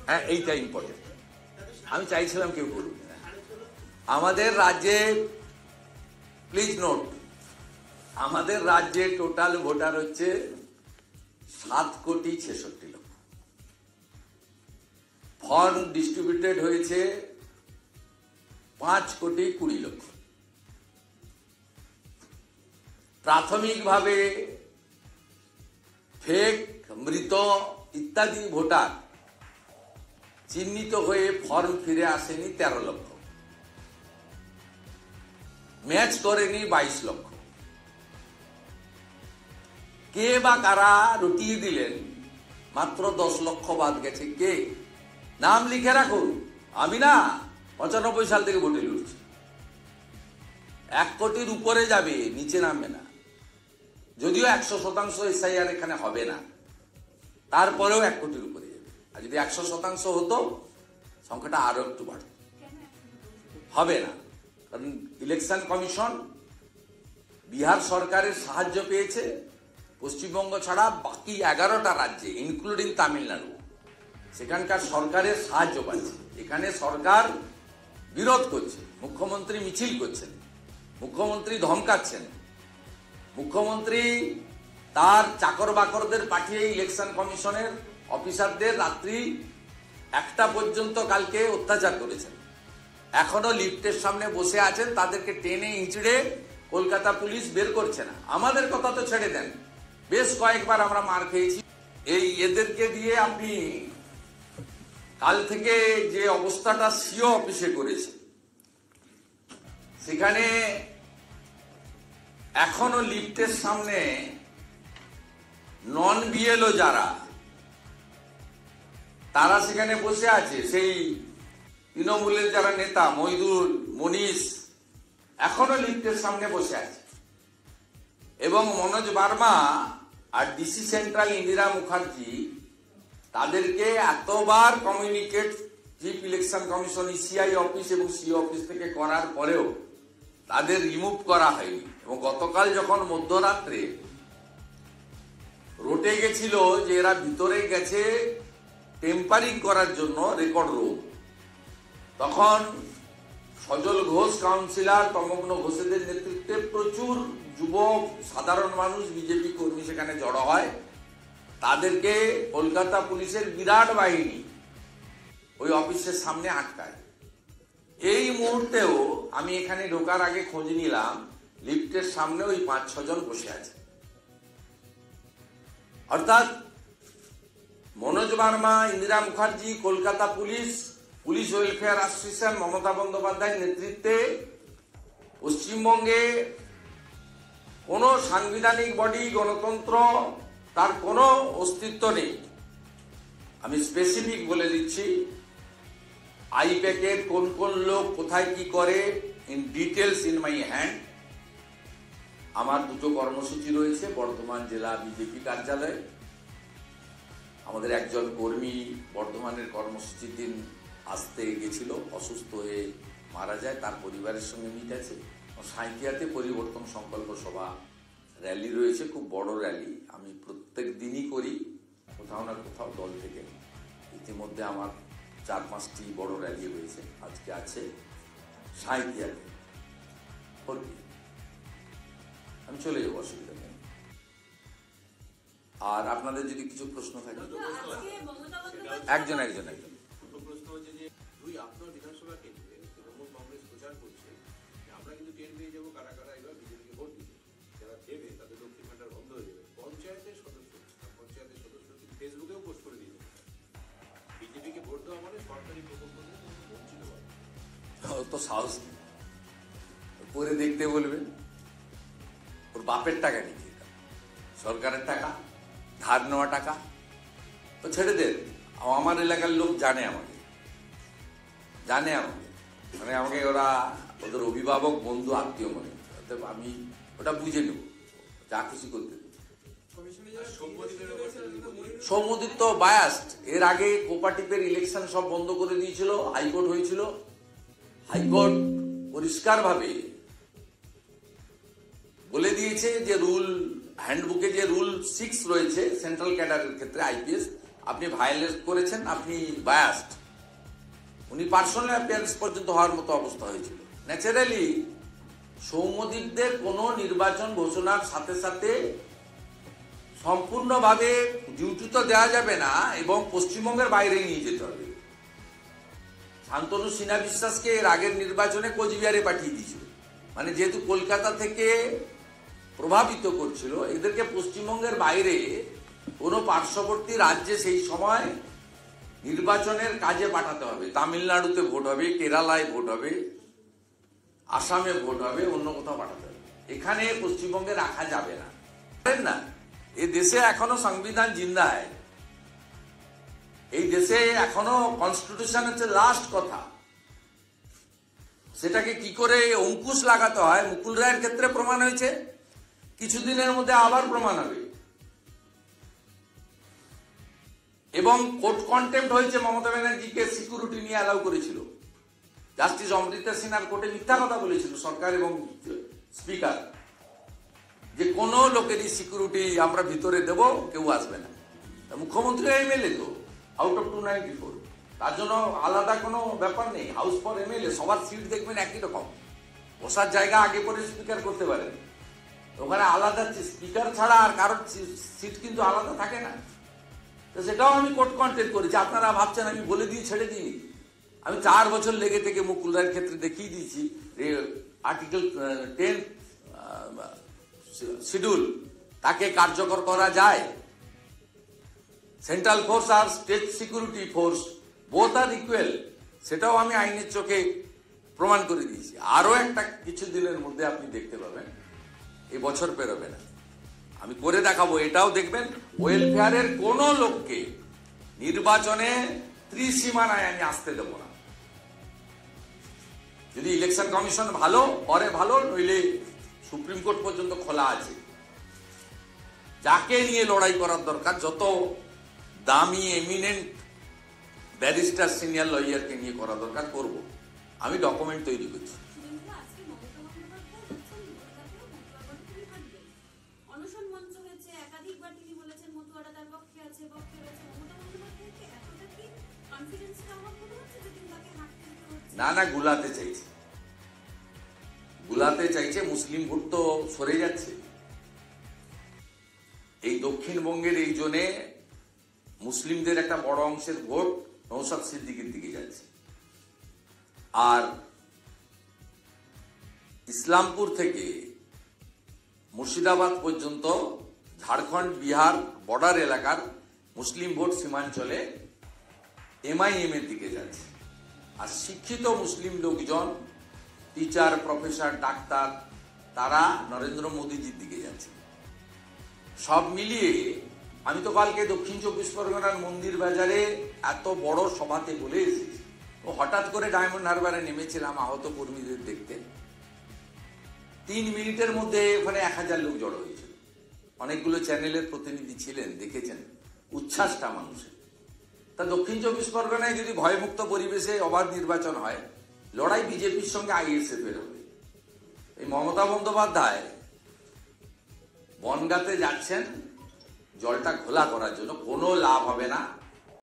হ্যাঁ, এইটা ইম্পর্টেন্ট। আমি চাইছিলাম কেউ করুন। আমাদের রাজ্যে, প্লিজ নোট, আমাদের রাজ্যে টোটাল ভোটার হচ্ছে 7,66,00,000। ফর্ম ডিস্ট্রিবিউটেড হয়েছে 5,20,00,000। প্রাথমিকভাবে ফেক, মৃত ইত্যাদি ভোটার চিহ্নিত হয়ে ফর্ম ফিরে আসেনি 13 লক্ষ, ম্যাচ করেনি 22 লক্ষ। কে বা কারা রটিয়ে দিলেন মাত্র 10 লক্ষ বাদ গেছে। কে? নাম লিখে রাখুন। আমি না 95 সাল থেকে ভোটে লড়ছি। 1 কোটির উপরে যাবে, নিচে নামবে না। যদিও 100% SIR এখানে হবে না, তারপরেও 1 কোটির উপরে যাবে। আর যদি 100% হতো সংখ্যাটা আরো একটু বাড়ত। হবে না, কারণ ইলেকশন কমিশন বিহার সরকারের সাহায্য পেয়েছে। পশ্চিমবঙ্গ ছাড়া বাকি 11টা রাজ্যে, ইনক্লুডিং তামিলনাড়ু, সেখানকার সরকারের সাহায্য পাচ্ছে। এখানে সরকার বিরোধ করছে, মুখ্যমন্ত্রী মিছিল করছেন, মুখ্যমন্ত্রী ধমকাচ্ছেন, মুখ্যমন্ত্রী তার চাকর বাকরদের পাঠিয়ে ইলেকশন কমিশনের অফিসারদের রাত্রি 1টা পর্যন্ত কালকে অত্যাচার করেছেন। এখনো লিফটের সামনে বসে আছেন, তাদেরকে টেনে হিঁচড়ে কলকাতা পুলিশ বের করছে না। আমাদের কথা তো ছেড়ে দেন, বেশ কয়েকবার আমরা মার খেয়েছি। এই এদেরকে দিয়ে আপনি কাল থেকে যে অবস্থাটা সিও অফিসে করেছে, সেখানে এখনো লিফটের সামনে নন বিএলও যারা, তারা সেখানে বসে আছে। সেই তৃণমূলের যারা নেতা মইদুল, মনীষ, এখনো লিফটের সামনে বসে আছে। এবং মনোজ বার্মা আর ডিসি সেন্ট্রাল ইন্দিরা মুখার্জি, তাদেরকে এতবার communicate chief election commission, ECI office এবং সিও অফিস থেকে করার পরেও তাদের রিমুভ করা হয়নি। এবং গতকাল যখন মধ্যরাত্রে রটে গেছিল যে এরা ভিতরে গেছে টেম্পারিং করার জন্য রেকর্ড রুম, তখন সজল ঘোষ কাউন্সিলর, তমগ্ন ঘোষেদের নেতৃত্বে প্রচুর যুবক, সাধারণ মানুষ, বিজেপি কর্মী সেখানে জড়ো হয়। তাদেরকে কলকাতা পুলিশের বিরাট বাহিনী ওই অফিসের সামনে আটকায়। এই মুহূর্তেও আমি এখানে ঢোকার আগে খোঁজ নিলাম, লিফটের সামনে ওই 5-6 জন বসে আছে। অর্থাৎ Manoj Burma, Indira Mukherjee, Kolkata police, police welfare association, Mamata বন্দ্যোপাধ্যায়ের নেতৃত্বে পশ্চিমবঙ্গে কোনো সাংবিধানিক বডি, গণতন্ত্র, তার কোনো অস্তিত্ব নেই। আমি স্পেসিফিক বলে দিচ্ছি, আইপ্যাকের কোন কোন লোক কোথায় কি করে, in details in my hand. আমার 2টো কর্মসূচি রয়েছে বর্ধমান জেলা বিজেপি কার্যালয়ে। আমাদের একজন কর্মী বর্ধমানের কর্মসূচির দিন আসতে গেছিল, অসুস্থ হয়ে মারা যায়, তার পরিবারের সঙ্গে মিট আছে। সাঁইথিয়াতে পরিবর্তন সংকল্প সভা র্যালি রয়েছে, খুব বড় র্যালি। আমি প্রত্যেক দিনই করি কোথাও না কোথাও দল থেকে। ইতিমধ্যে আমার 4-5টি বড় র্যালি রয়েছে, আজকে আছে সাঁইথিয়াতে। আমি চলে যাবো, অসুবিধা নেই। আর আপনাদের যদি কিছু প্রশ্ন থাকে, একজন প্রশ্ন হচ্ছে যে আপনার বিধানসভা কেন্দ্রে তৃণমূল কংগ্রেস প্রচার করছে আমরা কিন্তু টের পেয়ে যাবো কারা কারা এবার বিজেপিকে ভোট দিবে। যারা দেবে তাদের লক্ষ্মী ভান্ডার বন্ধ হয়ে যাবে। পঞ্চায়েতের সদস্য কিন্তু ফেসবুকেও পোস্ট করে দিয়েছে, বিজেপিকে ভোট দেওয়া মানে সরকারি প্রকল্প বঞ্চিত হওয়া। তো সাহস করে দেখতে বলবেন। ওর বাপের টাকা নিচ্ছে, সরকারের টাকা, ধার নেওয়া টাকা, তো ছেড়ে দেন। আমার এলাকার লোক জানে আমাকে, মানে আমাকে ওরা ওদের অভিভাবক, বন্ধু, আত্মীয় মনে। আমি ওটা বুঝে নেব, যা খুশি করতে দেব। সৌম্যদীপ তো বায়াস্ট। এর আগে কোপাটিপের ইলেকশন সব বন্ধ করে দিয়েছিল, হাইকোর্ট হয়েছিল। হাইকোর্ট পরিষ্কারভাবে বলে দিয়েছে যে রুল হ্যান্ডবুকে যে রুল 6 রয়েছে সেন্ট্রাল ক্যাডারের ক্ষেত্রে আইপিএস, আপনি ভায়োলেট করেছেন, আপনি বায়াসড। উনি পার্সোনাল অ্যাপিয়ারেন্স পর্যন্ত হওয়ার মতো অবস্থা হয়েছিল। ন্যাচারালি সৌম্যদীপদের কোনো নির্বাচন ঘোষণার সাথে সাথে সম্পূর্ণভাবে ডিউটি তো দেওয়া যাবে না এবং পশ্চিমবঙ্গের বাইরে নিয়ে যেতে হবে। শান্তনু সিনহা বিশ্বাসকে এর আগের নির্বাচনে কোচবিহারে পাঠিয়ে দিয়েছিল, মানে যেহেতু কলকাতা থেকে প্রভাবিত করছিল, এদেরকে পশ্চিমবঙ্গের বাইরে কোনো পার্শ্ববর্তী রাজ্যে সেই সময় নির্বাচনের কাজে পাঠাতে হবে। তামিলনাড়ুতে ভোট হবে, কেরালায় ভোট হবে, আসামে ভোট হবে, অন্য কোথাও পাঠাতে হবে। এখানে পশ্চিমবঙ্গে রাখা যাবে না। না, এই দেশে এখনো সংবিধান জিন্দা হয়, এই দেশে এখনো কনস্টিটিউশন হচ্ছে লাস্ট কথা। সেটাকে কি করে অঙ্কুশ লাগাতে হয় মুকুল রায়ের ক্ষেত্রে প্রমাণ হয়েছে, কিছুদিনের মধ্যে আবার প্রমাণ হবে। এবং কোর্ট কন্টেম্প্ট হয়েছে মমতা ব্যানার্জিকে সিকিউরিটি নিয়ে অ্যালাউ করেছিল। জাস্টিস অমৃতা সিনহার কোর্টে মিথ্যা কথা বলেছিল সরকার এবং স্পিকার, যে কোনো লোকেরই সিকিউরিটি আমরা ভিতরে দেব, কেউ আসবে না। মুখ্যমন্ত্রী এমএলএ তো আউট অফ 294, তার জন্য আলাদা কোনো ব্যাপার নেই। হাউস ফর এমএলএ সবার সিট দেখবেন একই রকম, বসার জায়গা আগে পরে স্পিকার করতে পারেন। ওখানে আলাদা স্পিকার ছাড়া আর কারোর সিট কিন্তু আলাদা থাকে না। তো সেটাও আমি কোর্ট কন্টেম্প্ট করেছি। আপনারা ভাবছেন আমি বলে দিয়ে ছেড়ে দিই, আমি 4 বছর লেগে থেকে মুকুল রায়ের ক্ষেত্রে দেখিয়ে দিয়েছি আর্টিকেল 10 শিডিউল তাকে কার্যকর করা যায়। সেন্ট্রাল ফোর্স আর স্টেট সিকিউরিটি ফোর্স বোথ আর ইকুয়াল, সেটাও আমি আইনের চোখে প্রমাণ করে দিয়েছি। আরো একটা কিছু দিনের মধ্যে আপনি দেখতে পাবেন, এই বছর পেরোবে না, আমি করে দেখাবো। এটাও দেখবেন, ওয়েলফেয়ারের কোন লোককে নির্বাচনে ত্রিসীমানায় আমি আসতে দেব না। যদি ইলেকশন কমিশন ভালো করে ভালো, নইলে সুপ্রিম কোর্ট পর্যন্ত খোলা আছে। যাকে নিয়ে লড়াই করার দরকার, যত দামি এমিনেন্ট ব্যারিস্টার সিনিয়র লয়ারকে নিয়ে করা দরকার করব। আমি ডকুমেন্ট তৈরি করছি। না না, গুলাতে চাইছে, গুলাতে চাইছে। মুসলিম ভোট তো সরে যাচ্ছে। এই দক্ষিণবঙ্গের এই জোনে মুসলিমদের একটা বড় অংশের ভোট নওশাদ সিদ্দিকীর দিকে যাচ্ছে। আর ইসলামপুর থেকে মুর্শিদাবাদ পর্যন্ত ঝাড়খণ্ড বিহার বর্ডার এলাকার মুসলিম ভোট সীমাঞ্চলে এমআইএম এর দিকে যাচ্ছে। আর শিক্ষিত মুসলিম লোকজন, টিচার, প্রফেসর, ডাক্তার, তারা নরেন্দ্র মোদীজির দিকে যাচ্ছে। সব মিলিয়ে আমি তো কালকে দক্ষিণ 24 পরগনার মন্দির বাজারে এত বড় সভাতে বলে এসেছি। ও হঠাৎ করে ডায়মন্ড হারবারে নেমেছিলাম আহত কর্মীদের দেখতে। 3 মিনিটের মধ্যে ওখানে 1000 লোক জড়ো হয়েছিল। অনেকগুলো চ্যানেলের প্রতিনিধি ছিলেন, দেখেছেন উচ্ছ্বাসটা মানুষের। তা দক্ষিণ 24 পরগনায় যদি ভয়মুক্ত পরিবেশে অবাধ নির্বাচন হয়, লড়াই বিজেপির সঙ্গে আইএসএফ এর হবে। এই মমতা বন্দ্যোপাধ্যায় বনগাঁতে যাচ্ছেন জলটা ঘোলা করার জন্য, কোনো লাভ হবে না।